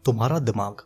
तुम्हारा दिमाग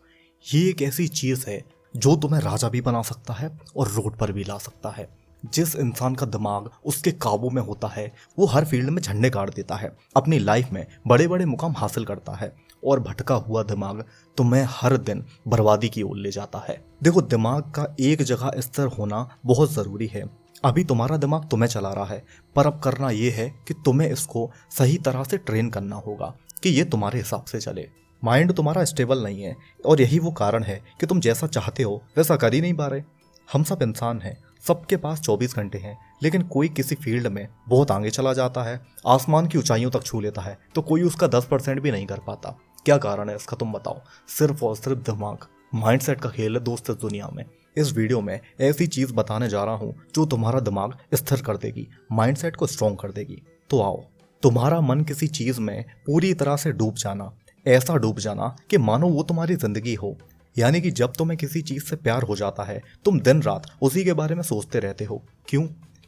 ये एक ऐसी चीज है जो तुम्हें राजा भी बना सकता है और रोड पर भी ला सकता है। जिस इंसान का दिमाग उसके काबू में होता है वो हर फील्ड में झंडे गाड़ देता है, अपनी लाइफ में बड़े बड़े मुकाम हासिल करता है। और भटका हुआ दिमाग तुम्हें हर दिन बर्बादी की ओर ले जाता है। देखो, दिमाग का एक जगह स्थिर होना बहुत जरूरी है। अभी तुम्हारा दिमाग तुम्हें चला रहा है, पर अब करना यह है कि तुम्हें इसको सही तरह से ट्रेन करना होगा कि ये तुम्हारे हिसाब से चले। माइंड तुम्हारा स्टेबल नहीं है और यही वो कारण है कि तुम जैसा चाहते हो वैसा कर ही नहीं पा रहे। हम सब इंसान हैं, सबके पास 24 घंटे हैं, लेकिन कोई किसी फील्ड में बहुत आगे चला जाता है, आसमान की ऊंचाइयों तक छू लेता है, तो कोई उसका 10% भी नहीं कर पाता। क्या कारण है इसका, तुम बताओ? सिर्फ और सिर्फ दिमाग, माइंडसेट का खेल है दोस्त इस दुनिया में। इस वीडियो में ऐसी चीज बताने जा रहा हूं जो तुम्हारा दिमाग स्थिर कर देगी, माइंडसेट को स्ट्रॉन्ग कर देगी। तो आओ, तुम्हारा मन किसी चीज में पूरी तरह से डूब जाना, ऐसा डूब जाना कि मानो वो तुम्हारी जिंदगी हो। यानी कि जब तुम्हें किसी चीज से प्यार हो जाता है, तुम दिन रात उसी के बारे में सोचते रहते हो। क्यों?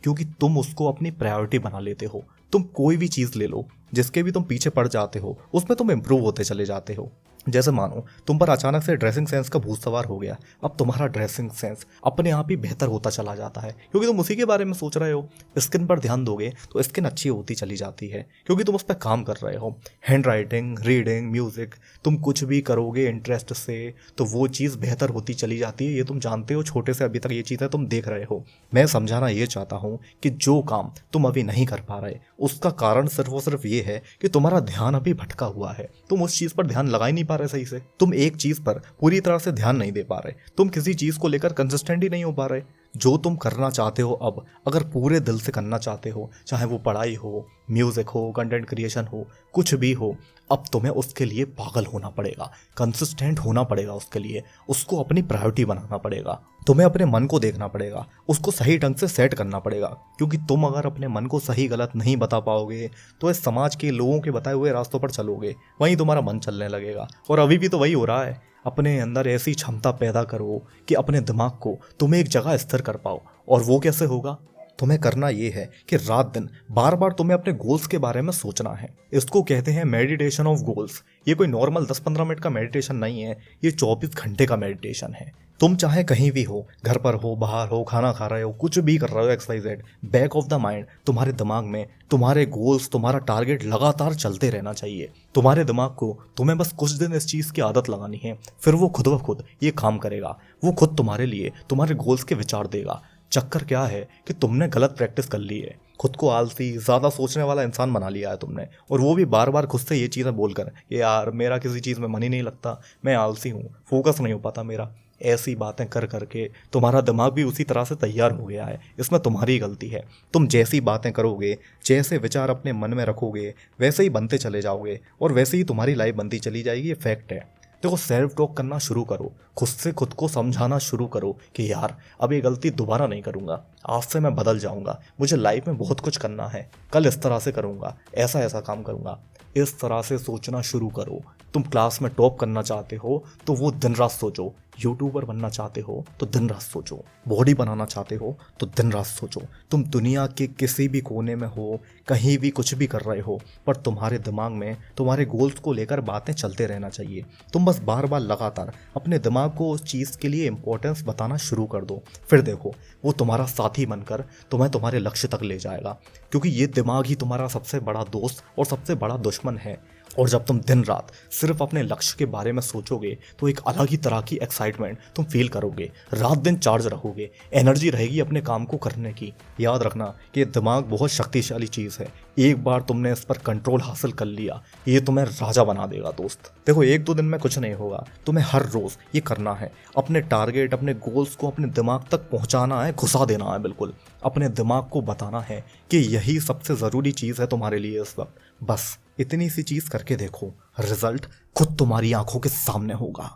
क्योंकि तुम उसको अपनी प्रायोरिटी बना लेते हो। तुम कोई भी चीज ले लो जिसके भी तुम पीछे पड़ जाते हो, उसमें तुम इंप्रूव होते चले जाते हो। जैसे मानो तुम पर अचानक से ड्रेसिंग सेंस का भूत सवार हो गया। अब तुम्हारा ड्रेसिंग सेंस अपने आप ही बेहतर होता चला जाता है, क्योंकि तुम उसी के बारे में सोच रहे हो। स्किन पर ध्यान दोगे तो स्किन अच्छी होती चली जाती है, क्योंकि तुम उस पर काम कर रहे हो। हैंड राइटिंग, रीडिंग, म्यूजिक, तुम कुछ भी करोगे इंटरेस्ट से तो वो चीज़ बेहतर होती चली जाती है। ये तुम जानते हो, छोटे से अभी तक ये चीज़ें तुम देख रहे हो। मैं समझाना ये चाहता हूँ कि जो काम तुम अभी नहीं कर पा रहे उसका कारण सिर्फ और सिर्फ ये है कि तुम्हारा ध्यान अभी भटका हुआ है। तुम उस चीज़ पर ध्यान लगा ही नहीं पा रहे सही से। तुम एक चीज पर पूरी तरह से ध्यान नहीं दे पा रहे। तुम किसी चीज को लेकर कंसिस्टेंट ही नहीं हो पा रहे। जो तुम करना चाहते हो, अब अगर पूरे दिल से करना चाहते हो, चाहे वो पढ़ाई हो, म्यूजिक हो, कंटेंट क्रिएशन हो, कुछ भी हो, अब तुम्हें उसके लिए पागल होना पड़ेगा, कंसिस्टेंट होना पड़ेगा। उसके लिए उसको अपनी प्रायोरिटी बनाना पड़ेगा। तुम्हें अपने मन को देखना पड़ेगा, उसको सही ढंग से सेट करना पड़ेगा। क्योंकि तुम अगर अपने मन को सही गलत नहीं बता पाओगे तो इस समाज के लोगों के बताए हुए रास्तों पर चलोगे, वहीं तुम्हारा मन चलने लगेगा। और अभी भी तो वही हो रहा है। अपने अंदर ऐसी क्षमता पैदा करो कि अपने दिमाग को तुम एक जगह स्थिर कर पाओ। और वो कैसे होगा? तुम्हें करना ये है कि रात दिन बार बार तुम्हें अपने गोल्स के बारे में सोचना है। इसको कहते हैं मेडिटेशन ऑफ गोल्स। ये कोई नॉर्मल 10-15 मिनट का मेडिटेशन नहीं है, ये 24 घंटे का मेडिटेशन है। तुम चाहे कहीं भी हो, घर पर हो, बाहर हो, खाना खा रहे हो, कुछ भी कर रहे हो, XYZ, back of the mind तुम्हारे दिमाग में तुम्हारे गोल्स, तुम्हारा टारगेट लगातार चलते रहना चाहिए। तुम्हारे दिमाग को तुम्हें बस कुछ दिन इस चीज़ की आदत लगानी है, फिर वो खुद ब खुद ये काम करेगा। वो खुद तुम्हारे लिए तुम्हारे गोल्स के विचार देगा। चक्कर क्या है कि तुमने गलत प्रैक्टिस कर ली है, खुद को आलसी, ज़्यादा सोचने वाला इंसान बना लिया है तुमने। और वो भी बार बार खुद से ये चीज़ें बोलकर कि यार मेरा किसी चीज़ में मन ही नहीं लगता, मैं आलसी हूँ, फोकस नहीं हो पाता मेरा। ऐसी बातें कर करके तुम्हारा दिमाग भी उसी तरह से तैयार हो गया है। इसमें तुम्हारी गलती है। तुम जैसी बातें करोगे, जैसे विचार अपने मन में रखोगे, वैसे ही बनते चले जाओगे और वैसे ही तुम्हारी लाइफ बनती चली जाएगी। ये फैक्ट है। देखो, सेल्फ टॉक करना शुरू करो, खुद से खुद को समझाना शुरू करो कि यार अब ये गलती दोबारा नहीं करूँगा, आज से मैं बदल जाऊँगा, मुझे लाइफ में बहुत कुछ करना है, कल इस तरह से करूँगा, ऐसा ऐसा काम करूँगा। इस तरह से सोचना शुरू करो। तुम क्लास में टॉप करना चाहते हो तो वो दिन रात सोचो। यूट्यूबर बनना चाहते हो तो दिन रात सोचो। बॉडी बनाना चाहते हो तो दिन रात सोचो। तुम दुनिया के किसी भी कोने में हो, कहीं भी कुछ भी कर रहे हो, पर तुम्हारे दिमाग में तुम्हारे गोल्स को लेकर बातें चलते रहना चाहिए। तुम बस बार बार लगातार अपने दिमाग को उस चीज़ के लिए इंपॉर्टेंस बताना शुरू कर दो। फिर देखो, वो तुम्हारा साथी बनकर तुम्हें तुम्हारे लक्ष्य तक ले जाएगा। क्योंकि ये दिमाग ही तुम्हारा सबसे बड़ा दोस्त और सबसे बड़ा दुश्मन है। और जब तुम दिन रात सिर्फ अपने लक्ष्य के बारे में सोचोगे तो एक अलग ही तरह की एक्साइटमेंट तुम फील करोगे। रात दिन चार्ज रहोगे, एनर्जी रहेगी अपने काम को करने की। याद रखना कि ये दिमाग बहुत शक्तिशाली चीज़ है। एक बार तुमने इस पर कंट्रोल हासिल कर लिया, ये तुम्हें राजा बना देगा दोस्त। देखो, 1-2 दिन में कुछ नहीं होगा, तुम्हें हर रोज़ ये करना है। अपने टारगेट, अपने गोल्स को अपने दिमाग तक पहुँचाना है, घुसा देना है बिल्कुल। अपने दिमाग को बताना है कि यही सबसे ज़रूरी चीज़ है तुम्हारे लिए इस वक्त। बस इतनी सी चीज़ करके देखो, रिजल्ट खुद तुम्हारी आंखों के सामने होगा।